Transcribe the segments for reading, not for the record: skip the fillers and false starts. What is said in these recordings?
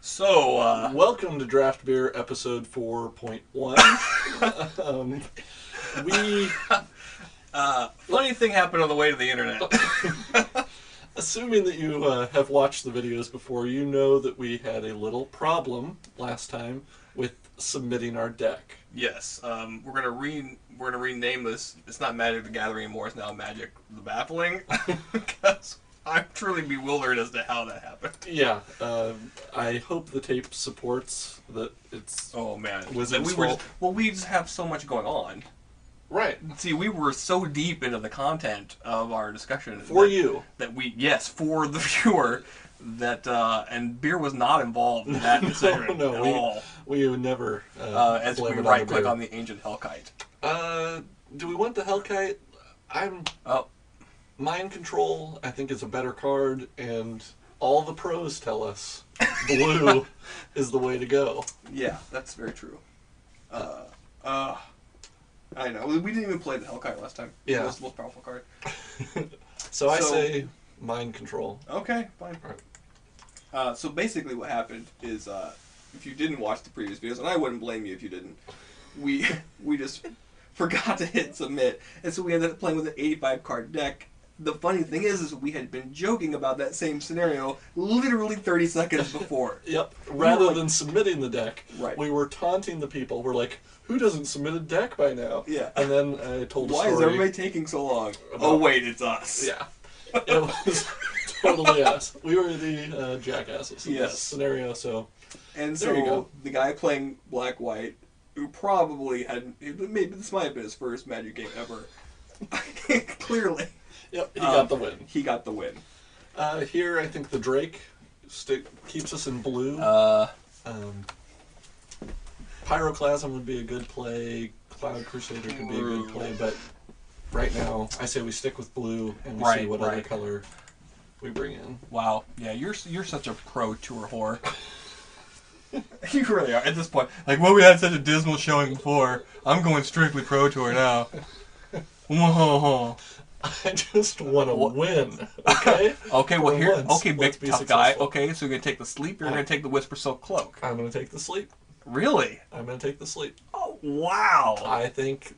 Welcome to Draft Beer episode 4.1. we Funny thing happened on the way to the internet. Assuming that you have watched the videos before, you know that we had a little problem last time with submitting our deck. Yes, we're gonna rename this. It's not Magic the Gathering anymore. It's now Magic the Baffling. Because I'm truly bewildered as to how that happened. Yeah, I hope the tape supports that it's. Oh man, Wizard's fault. We just have so much going on. Right. See, we were so deep into the content of our discussion For the viewer, that and beer was not involved in that decision at all. We would never. As we right click on the ancient Hellkite. Do we want the Hellkite? Mind Control, I think, is a better card, and all the pros tell us blue is the way to go. Yeah, that's very true. I know. We didn't even play the Hellkite last time. Yeah. That's the most powerful card. So I say Mind Control. Okay, fine. Right. So basically what happened is, if you didn't watch the previous videos, and I wouldn't blame you if you didn't, we just forgot to hit submit, and so we ended up playing with an 85 card deck. The funny thing is we had been joking about that same scenario literally 30 seconds before. Yep. Rather than submitting the deck, right. We were taunting the people. We're like, who doesn't submit a deck by now? Yeah. And then I told a story. Why is everybody taking so long? Oh, wait, it's us. Yeah. It was totally us. We were the jackasses in this scenario, so... And there you go. The guy playing black-white, who probably had... Maybe this might have been his first Magic game ever. Clearly. Yep, he got the win. He got the win. Here, I think the Drake keeps us in blue. Pyroclasm would be a good play. Cloud Crusader could be a good play, but right now, I say we stick with blue and we see what other color we bring in. Wow. Yeah, you're such a pro tour whore. You really are at this point. Like, well, we had such a dismal showing before. I'm going strictly pro tour now. Whoa. I just want to win, okay? Okay, well here, once, okay, big tough successful. guy. Okay, so you're going to take the sleep, or you're going to take the Whisper Silk Cloak? I'm going to take the sleep. Really? I'm going to take the sleep. Oh, wow. I think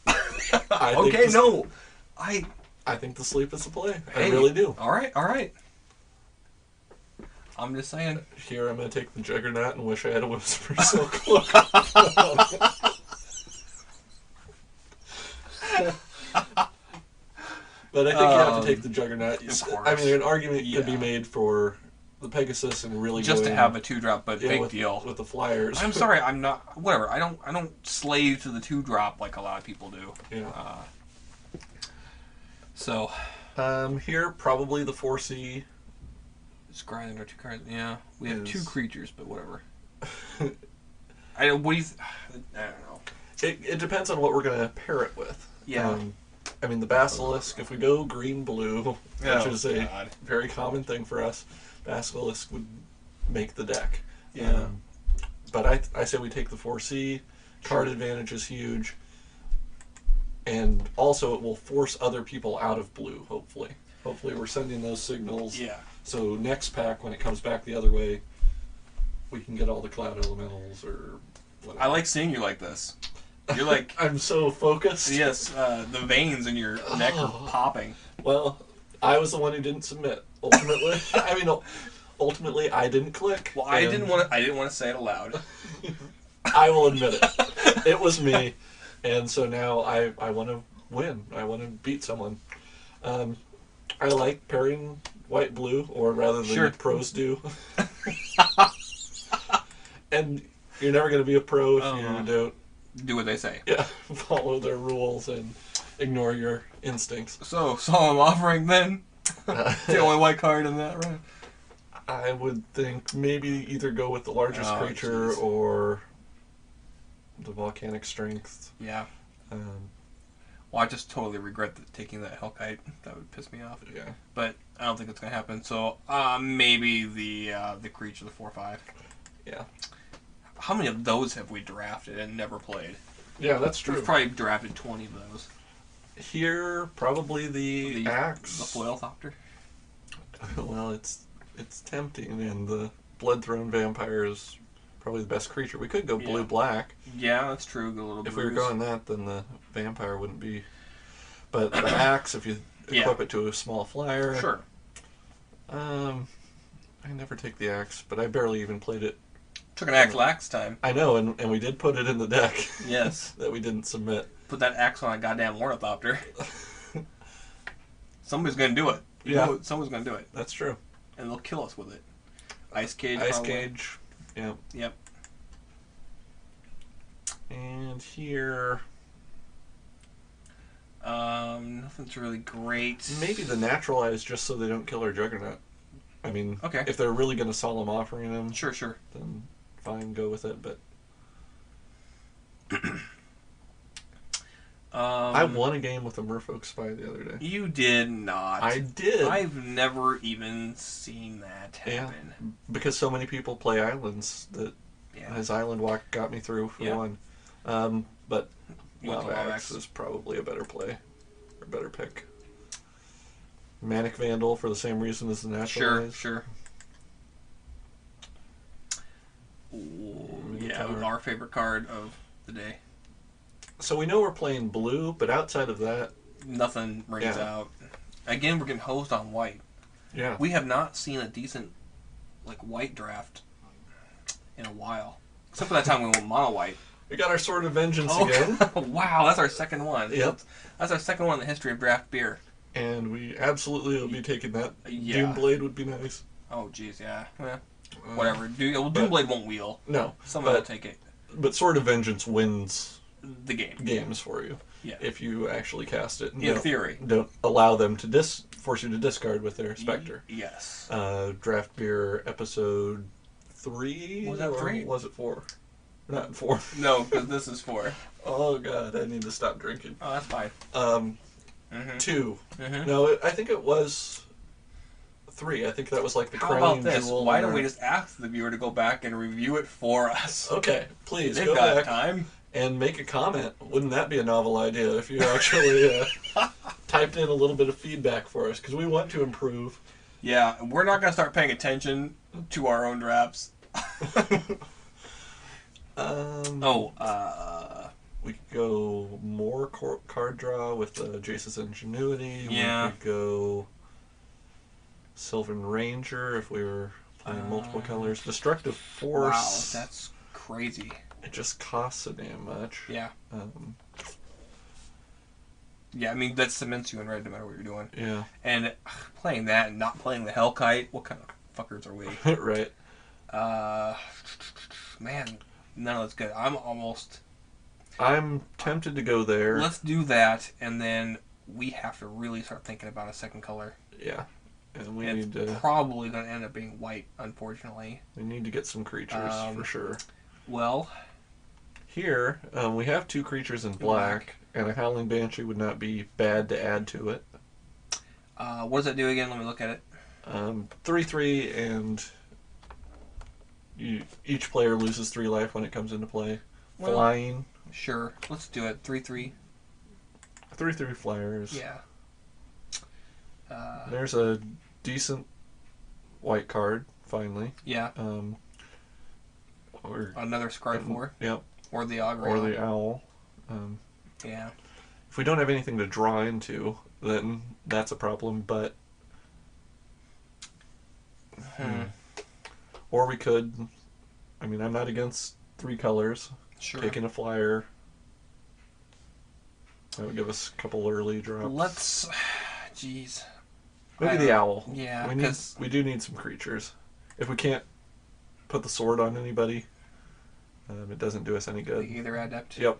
I think the sleep is the play. Hey, I really do. All right. I'm just saying. Here, I'm going to take the Juggernaut and wish I had a Whisper Silk Cloak. But I think you have to take the Juggernaut. Of course. I mean, an argument could be made for the Pegasus and really just to have a 2-drop, but big deal with the Flyers. I'm sorry, I'm not. Whatever. I don't slave to the 2-drop like a lot of people do. Yeah. So. Here probably the 4C. Just grinding our 2 cards. Yeah, we have 2 creatures, but whatever. I don't know. It depends on what we're gonna pair it with. Yeah. I mean, the Basilisk, if we go green-blue, which is a very common thing for us, Basilisk would make the deck. Yeah. But I say we take the 4C. Card advantage is huge. And also it will force other people out of blue, hopefully. Hopefully we're sending those signals. Yeah. So next pack, when it comes back the other way, we can get all the Cloud Elementals or whatever. I like seeing you like this. You're like... I'm so focused. Yes, the veins in your neck are popping. Well, I was the one who didn't submit. Ultimately, I didn't click. Well, I didn't want to say it aloud. I will admit it. It was me, and so now I want to win. I want to beat someone. I like pairing white-blue, or rather the pros do. And you're never going to be a pro if you don't do what they say. Yeah, follow their rules and ignore your instincts. So, Solemn Offering then? The only white card in that, right? I would think maybe either go with the largest creature or the Volcanic Strength. Yeah. Well, I just totally regret taking that Hellkite. That would piss me off. Yeah. But I don't think it's going to happen. So, maybe the creature, the 4/5. Yeah. How many of those have we drafted and never played? Yeah, that's true. We've probably drafted 20 of those. Here, probably the Axe. The Foil Thopter? Well, it's tempting, and the Blood-Throne Vampire is probably the best creature. We could go blue-black. Yeah, that's true. Go a little. If we were going that, then the Vampire wouldn't be. But the Axe, if you equip it to a small flyer. Sure. I never take the Axe, but I barely even played it. Took an axe last time. I know, and we did put it in the deck. Yes. That we didn't submit. Put that axe on a goddamn ornithopter. Somebody's gonna do it. You know, someone's gonna do it. That's true. And they'll kill us with it. Ice Cage. Ice probably. Cage. Yeah. Yep. And here. Nothing's really great. Maybe the Naturalize, just so they don't kill our Juggernaut. I mean, okay. If they're really going to Solemn Offering him, sure, then fine, go with it. But I won a game with a Merfolk Spy the other day. You did not. I did. I've never even seen that happen. Yeah, because so many people play islands that his Island Walk got me through for one. But Axe is probably a better play, or better pick. Manic Vandal for the same reason as the Naturalize. Sure. Ooh, yeah, our favorite card of the day. So we know we're playing blue, but outside of that, nothing rings out. Again, we're getting hosed on white. Yeah. We have not seen a decent white draft in a while. Except for that time we went mono white. We got our Sword of Vengeance again. Wow, that's our second one. Yep. That's our second one in the history of draft beer. And we absolutely will be taking that. Yeah. Doomblade would be nice. Oh, jeez, yeah. Whatever. Doomblade won't wheel. No. Someone will take it. But Sword of Vengeance wins the games for you. Yeah. If you actually cast it. In theory. Don't allow them to force you to discard with their Spectre. Yes. Draft Beer episode 3? Was that 3? Was it 4? Not 4. No, because this is 4. Oh, God. I need to stop drinking. Oh, that's fine. 2. Mm-hmm. No, I think it was 3. I think that was the How crowning about this? jewel. Why don't we just ask the viewer to go back and review it for us? Okay, please. They've go got back time. And make a comment. Wouldn't that be a novel idea if you actually typed in a little bit of feedback for us? Because we want to improve. Yeah, we're not going to start paying attention to our own drafts. We could go more card draw with Jace's Ingenuity. Yeah. We could go Sylvan Ranger if we were playing multiple colors. Destructive Force. Wow, that's crazy. It just costs so damn much. Yeah. Yeah, I mean, that cements you in red no matter what you're doing. Yeah. And playing that and not playing the Hellkite, what kind of fuckers are we? Right. Man, none of that's good. I'm tempted to go there. Let's do that, and then we have to really start thinking about a second color. Yeah. And we it's need to... probably going to end up being white, unfortunately. We need to get some creatures, for sure. Well... Here, we have 2 creatures in black, and a Howling Banshee would not be bad to add to it. What does that do again? Let me look at it. 3/3, and each player loses 3 life when it comes into play. Well, Flying. Sure. Let's do it. 3/3. 3/3 flyers. Yeah. There's a decent white card, finally. Yeah. Or another Scry 4. Yep. Or the Ogre. Or the Owl. Yeah. If we don't have anything to draw into, then that's a problem, but... Or we could... I mean, I'm not against 3 colors. Sure. Taking a flyer. That would give us a couple early drops. Let's... Jeez. Maybe the Owl. Yeah, we do need some creatures. If we can't put the sword on anybody, it doesn't do us any good. Either Adept. Yep.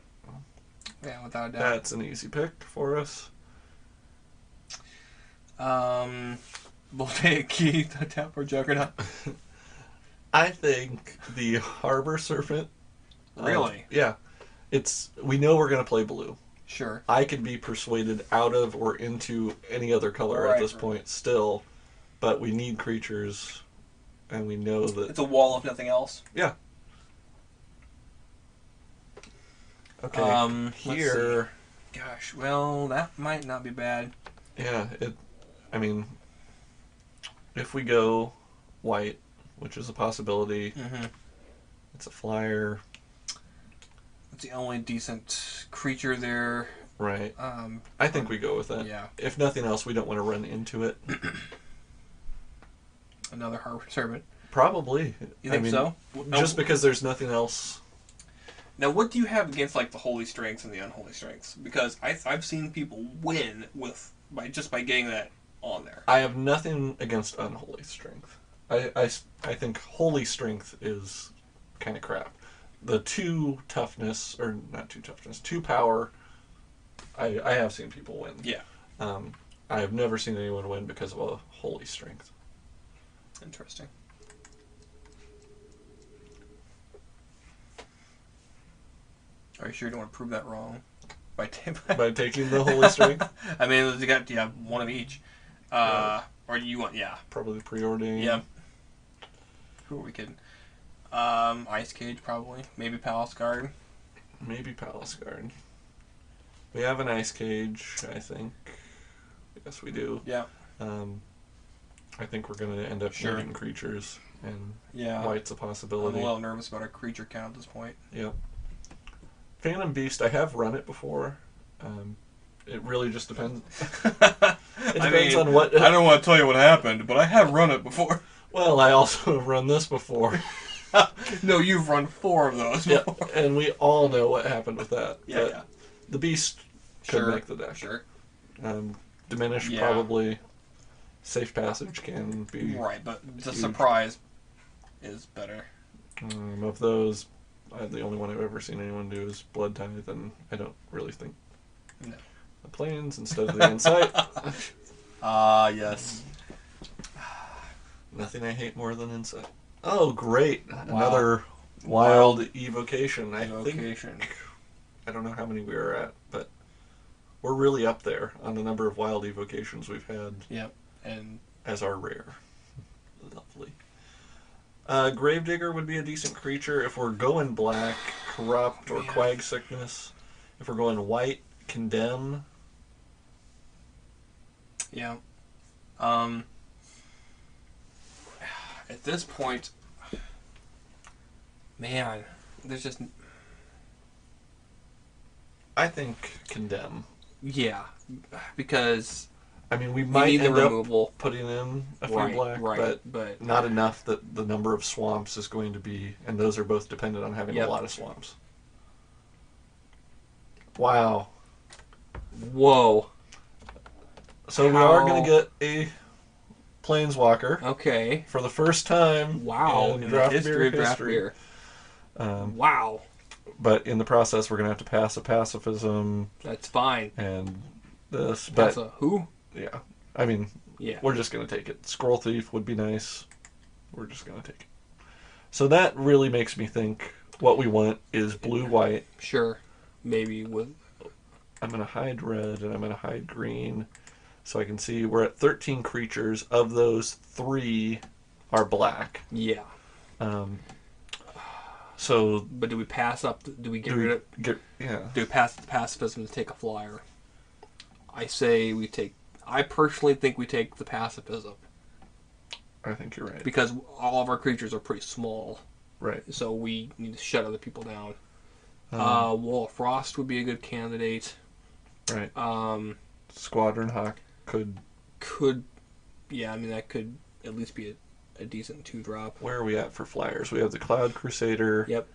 Yeah, without a doubt. That's an easy pick for us. Voltaic Key, the tap for Juggernaut. I think the Harbor Serpent. Really? Yeah. We know we're going to play blue. Sure. I could be persuaded out of or into any other color at this point still, but we need creatures, and we know that... It's a wall if nothing else. Yeah. Okay, here... Gosh, well, that might not be bad. Yeah, I mean, if we go white, which is a possibility. Mm-hmm. It's a flyer. It's the only decent creature there. Right. I think we go with it. Yeah. If nothing else, we don't want to run into it. Another Harbor Servant. Probably. You think so? Just because there's nothing else. Now, what do you have against like the holy strengths and the unholy strengths? Because I've seen people win by getting that on there. I have nothing against unholy strength. I think holy strength is kind of crap. The 2 toughness, or not 2 toughness, 2 power, I have seen people win. Yeah. I have never seen anyone win because of a holy strength. Interesting. Are you sure you don't want to prove that wrong? By taking the holy strength? I mean, you have one of each. Or you want, Probably preordained. Yeah. Who are we kidding? Ice Cage, probably. Maybe Palace Guard. Maybe Palace Guard. We have an Ice Cage, I think. Yes, we do. Yeah. I think we're going to end up shooting creatures, and White's a possibility. I'm a little nervous about our creature count at this point. Yep. Phantom Beast, I have run it before. It really just depends. It depends on what... I don't want to tell you what happened, but I have run it before. Well, I also have run this before. No, you've run 4 of those before. Yeah, and we all know what happened with that. Yeah. The Beast could make the deck. Sure. Diminish, probably. Safe Passage can be... Right, but the surprise is better. Of those, the only one I've ever seen anyone do is Blood Tithe, and I don't really think... No. The Plains instead of the Insight. Yes. Nothing I hate more than Insight. Oh, great. Wow. Another wild evocation. I don't know how many we are at, but we're really up there on the number of wild evocations we've had. Yep. And as our rare. Lovely. Gravedigger would be a decent creature if we're going black, Corrupt, or Quag Sickness. If we're going white, Condemn. Yeah. At this point, man, there's just... I think Condemn. Yeah, because... I mean, we might end up putting in a few black, but not enough that the number of swamps is going to be... And those are both dependent on having a lot of swamps. Wow. Whoa. So we are going to get a Planeswalker. Okay. For the first time. Wow. In the history of draft beer. Wow. But in the process, we're going to have to pass a pacifism. That's fine. And this. Pass a who? Yeah. I mean, we're just going to take it. Scroll Thief would be nice. We're just going to take it. So that really makes me think what we want is blue-white. Sure. Maybe with... I'm going to hide red and I'm going to hide green. So I can see we're at 13 creatures. Of those, 3 are black. Yeah. So... But do we pass up... Do we get rid of... Do we pass the pacifism to take a flyer? I say we take... I personally think we take the pacifism. I think you're right. Because all of our creatures are pretty small. Right. So we need to shut other people down. Wall of Frost would be a good candidate. Right. Squadron Hawk could... Yeah, I mean, that could at least be a decent 2-drop. Where are we at for flyers? We have the Cloud Crusader. Yep.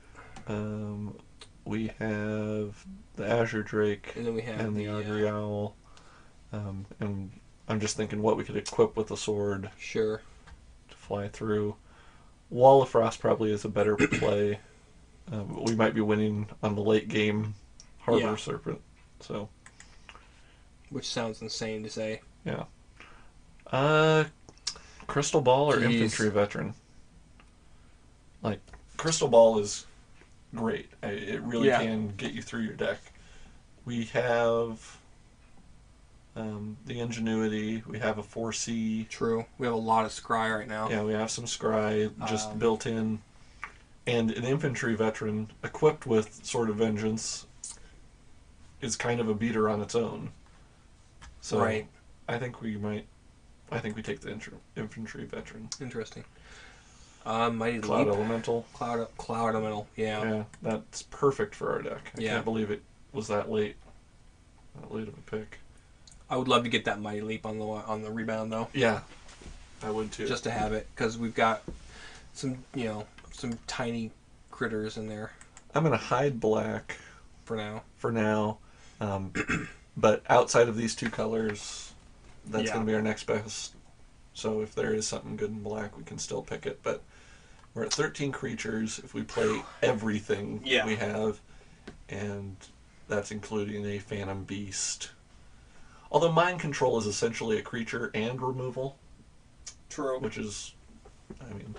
We have the Azure Drake. And then we have the Augury Owl. And I'm just thinking what we could equip with a sword. Sure. To fly through. Wall of Frost probably is a better play. We might be winning on the late game Harbor Serpent. So. Which sounds insane to say. Yeah. Crystal Ball or Infantry Veteran? Like, Crystal Ball is great. It really can get you through your deck. We have the Ingenuity. We have a 4C. True. We have a lot of Scry right now. Yeah, we have some Scry just built in. And an Infantry Veteran equipped with Sword of Vengeance is kind of a beater on its own. So I think we take the Infantry Veteran. Interesting. Mighty Cloud Leap. Elemental. Cloud Elemental. Yeah. Yeah, that's perfect for our deck. I Yeah. can't believe it was that late. That late of a pick. I would love to get that Mighty Leap on the rebound though. Yeah, I would too. Just to have it, because we've got some tiny critters in there I'm gonna hide black for now. for now, but outside of these two colors, that's Yeah. gonna be our next best. So if there is something good in black, we can still pick it. But we're at 13 creatures if we play everything Yeah. we have, and that's including a Phantom Beast. Although Mind Control is essentially a creature and removal, True. which is, I mean,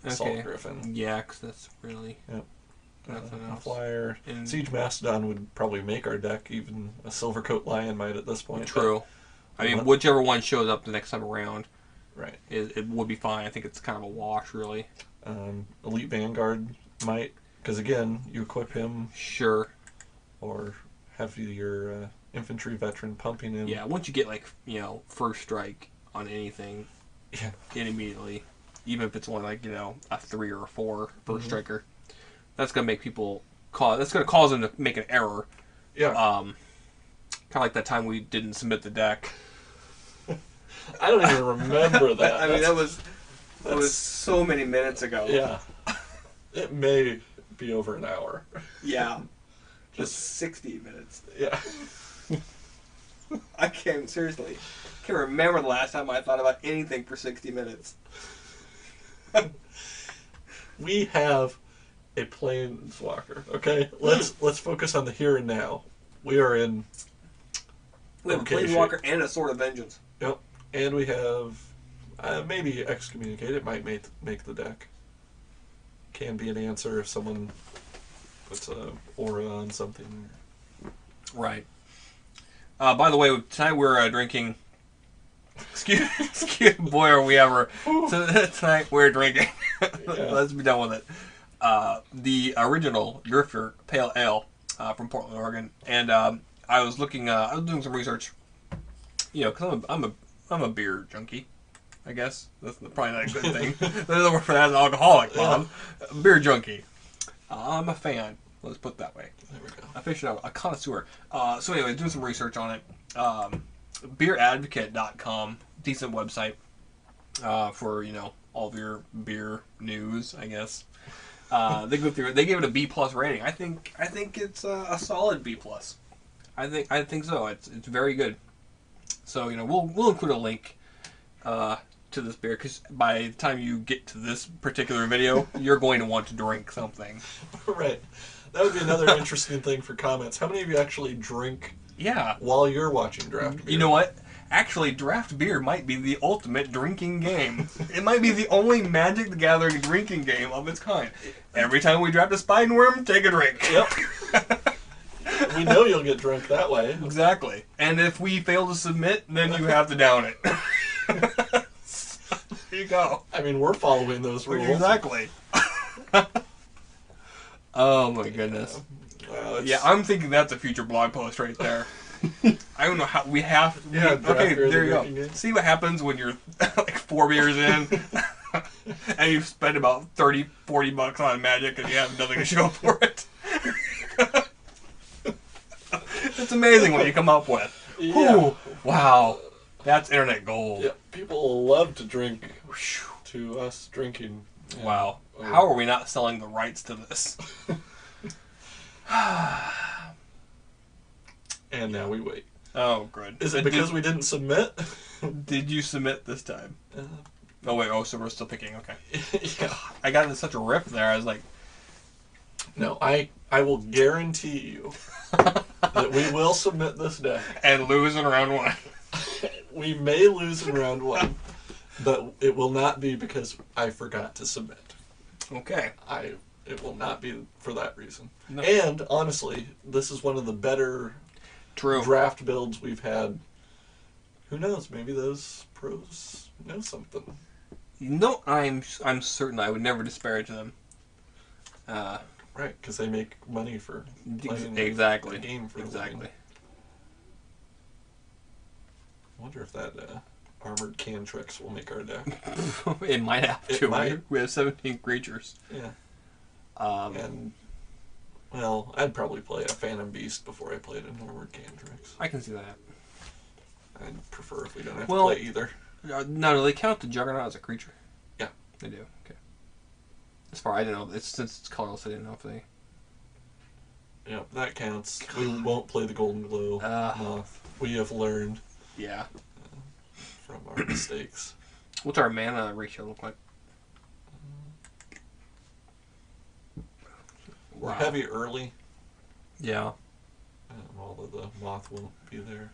Okay. Assault Griffin. Yeah, because that's really nothing A else. flyer. And- Siege Mastodon would probably make our deck. Even a Silvercoat Lion might at this point. True. I mean, What? whichever one shows up the next time around, But, right. it would be fine. I think it's kind of a wash, really. Elite Vanguard might, because again, you equip him Sure. or have your infantry veteran pumping him. Yeah, once you get first strike on anything, Yeah. immediately, even if it's only a 3 or a 4 first Mhm. striker, that's gonna make people that's gonna cause them to make an error. Yeah. Kind of like that time we didn't submit the deck. I don't even remember that. I mean, that was so many minutes ago. Yeah. It may be over an hour. Yeah. Just 60 minutes. Yeah. I can't remember the last time I thought about anything for 60 minutes. We have a planeswalker. Okay, let's focus on the here and now. We are in. We have Okay, a Planeswalker and a Sword of Vengeance. Yep, and we have maybe excommunicate. It might make the deck. Can be an answer if someone puts a aura on something. Right. By the way, tonight we're drinking. Excuse boy, are we ever. Tonight we're drinking. Yeah. Let's be done with it. The original Drifter Pale Ale from Portland, Oregon, and I was looking. I was doing some research. Because I'm a beer junkie. I guess that's probably not a good thing. There's a word for that as an alcoholic, Bob. Beer junkie. I'm a fan. Let's put it that way. There we go. Aficionado, a connoisseur. So anyway, doing some research on it. Beeradvocate.com, decent website for all of your beer news, I guess. They go through it. They gave it a B+ rating. I think it's a solid B+. I think so. It's very good. So we'll include a link to this beer, because by the time you get to this particular video, you're going to want to drink something. Right. That would be another interesting thing for comments. How many of you actually drink Yeah. while you're watching draft beer? You know what? Actually, draft beer might be the ultimate drinking game. It might be the only Magic the Gathering drinking game of its kind. Every time we draft a Spineworm, take a drink. Yep. We know you'll get drunk that way. Exactly. And if we fail to submit, then you have to down it. There you go. I mean, we're following those rules. Exactly. Oh my goodness. Wow, Yeah, I'm thinking that's a future blog post right there. I don't know how we have. Yeah, Okay, draft beer is there a you go. drinking game. See what happens when you're like 4 beers in, and you've spent about $30-40 on Magic, and you have nothing to show for it. It's amazing what you come up with. Yeah. Whew. Wow, that's internet gold. Yeah, people love to drink to us drinking. Yeah. Wow, Oh. how are we not selling the rights to this? And now we wait. Oh, good. Is it because we didn't submit? Did you submit this time? Oh wait, so we're still picking. Okay. Yeah. I got in such a rip there. I was like, No, I will guarantee you that we will submit this deck. and lose in round 1. We may lose in round 1, but it will not be because I forgot to submit. Okay. It will not be for that reason. No. And honestly, this is one of the better True. draft builds we've had. Who knows? Maybe those pros know something. No, I'm certain I would never disparage them. Right, because they make money for playing Exactly. the game for a Exactly. living. I wonder if that armored cantrix will make our deck. It might have It to. might. We have 17 creatures. Yeah. Um, Well, I'd probably play a Phantom Beast before I played an armored cantrix. I can see that. I'd prefer if we don't have Well, to play either. No, do they count the Juggernaut as a creature? Yeah. They do. Okay. As far I didn't know, since it's colorless, I didn't know if they. Yeah, that counts. We won't play the Golden Glow Moth. We have learned Yeah. from our mistakes. What's our mana ratio look like? We're Wow. heavy early, Yeah. although the Moth won't be there.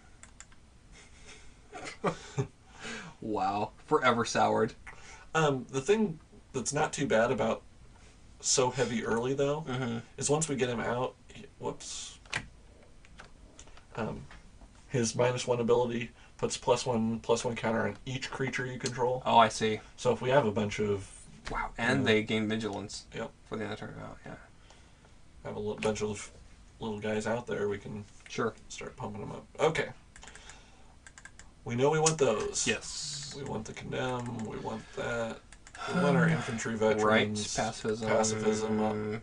Wow. Forever soured. The thing that's not too bad about so heavy early, though, Mm-hmm. is once we get him out, whoops. His -1 ability puts +1/+1 counter on each creature you control. Oh, I see. So if we have a bunch of Wow. And they gain vigilance. Yep. For the end of the turn. Oh, yeah. bunch of little guys out there, we can Sure. start pumping them up. Okay. We know we want those. Yes. We want the Condemn. We want that. We want our infantry veterans. Right. Pacifism.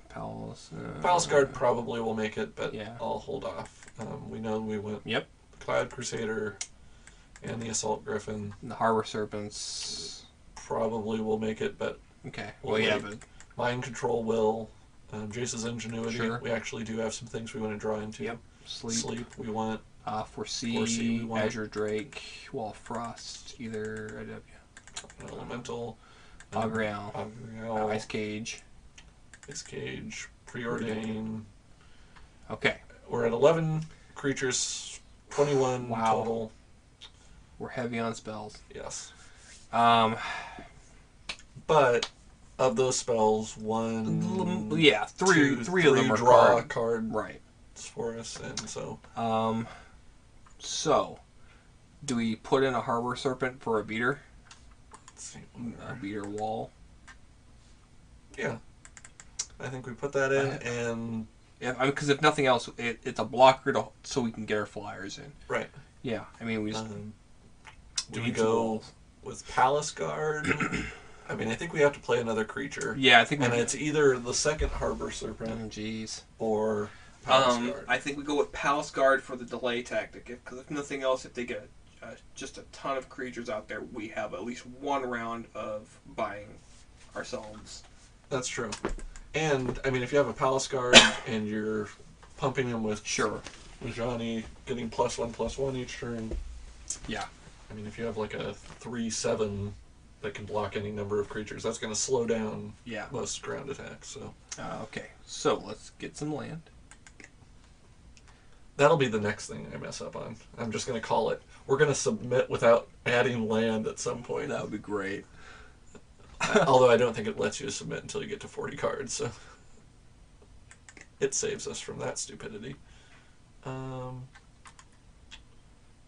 Palace Guard probably will make it, but Yeah. I'll hold off. We know we want Yep. the Cloud Crusader and the Assault Griffin. The Harbor Serpents. Probably will make it, but Okay. We'll Well, yeah, wait. but Mind Control will. Jace's Ingenuity. Sure. We actually do have some things we want to draw into. Yep. Sleep. We want. Foresee, we want. Azure Drake, Wall of Frost, either Elemental. Agriel, Agriel, Ice Cage. Ice Cage. Preordain. Okay. We're at 11 creatures. 21 Wow. total. We're heavy on spells. Yes. Um, But of those spells, yeah, three of them are draw card. cards Right. for us, and so So, do we put in a Harbor Serpent for a beater? let's see. A beater wall? Yeah, I think we put that in, and Yeah, I mean, because if nothing else, it's a blocker so we can get our flyers in. right. Yeah, I mean, we just Do we need some go walls. with Palace Guard? I mean, I think we have to play another creature. Yeah, I think and it's either the second Harbor Oh, Serpent jeez. or Palace Guard. I think we go with Palace Guard for the delay tactic. Because if nothing else, if they get just a ton of creatures out there, we have at least one round of buying ourselves. That's true. And I mean, if you have a Palace Guard and you're pumping him with Johnny getting +1/+1 each turn. Yeah. I mean, if you have like a 3/7 that can block any number of creatures, that's going to slow down Yeah. most ground attacks. So Okay, so let's get some land. that'll be the next thing I mess up on. I'm just going to call it. We're going to submit without adding land at some point. That would be great. Although I don't think it lets you submit until you get to 40 cards, so it saves us from that stupidity.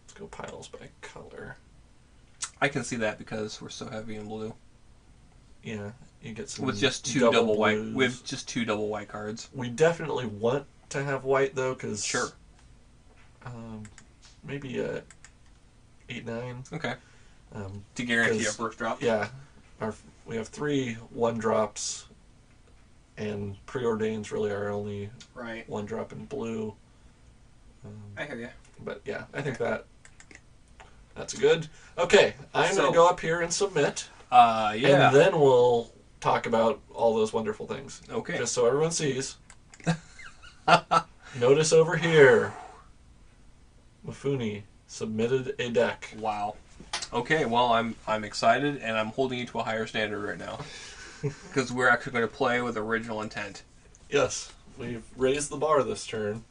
Let's go piles by color. I can see that because we're so heavy in blue. Yeah, you get some With just two double double white, blues. with just two double white cards. We definitely want to have white though, because Sure. Maybe 8/9. Okay. To guarantee a 'cause- first drop. Yeah, we have 3 1-drops, and Preordain's really our only Right. 1-drop in blue. I hear you. But yeah, I think that's good. Okay, I'm going to go up here and submit, Yeah. and then we'll talk about all those wonderful things. Okay. Just so everyone sees. Notice over here, Mifune submitted a deck. Wow. Okay, well, I'm excited, and I'm holding you to a higher standard right now. Because we're actually going to play with original intent. Yes, we've raised the bar this turn.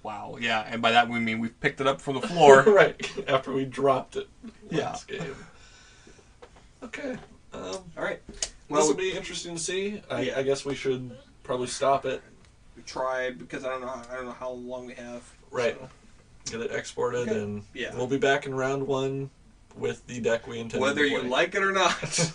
Wow, yeah, and by that we mean we've picked it up from the floor. Right, after we dropped it Yeah. last game. Okay. All right. This Well, will be interesting to see. I guess we should probably stop it. we tried because I don't know how long we have. Right. So. Get it exported, Okay. and Yeah. we'll be back in round 1 with the deck we intended Whether to you play. like it or not.